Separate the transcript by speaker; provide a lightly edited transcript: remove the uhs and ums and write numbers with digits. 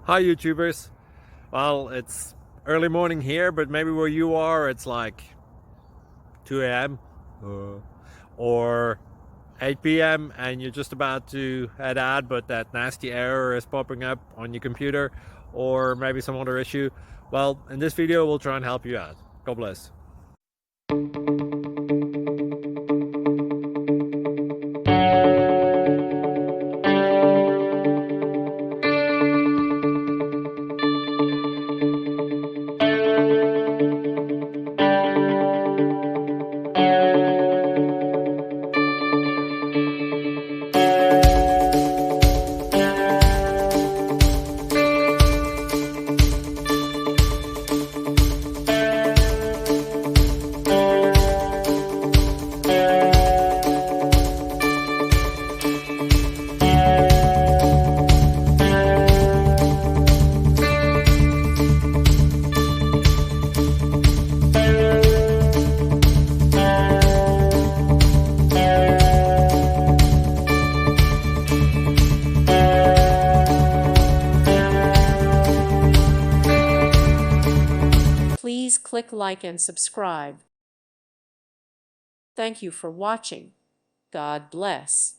Speaker 1: Hi YouTubers. Well, it's early morning here, but maybe where you are it's like 2 a.m. Or 8 p.m. and you're just about to head out, but that nasty error is popping up on your computer, or maybe some other issue. Well, in this video we'll try and help you out. God bless.
Speaker 2: Please click like and subscribe. Thank you for watching. God bless.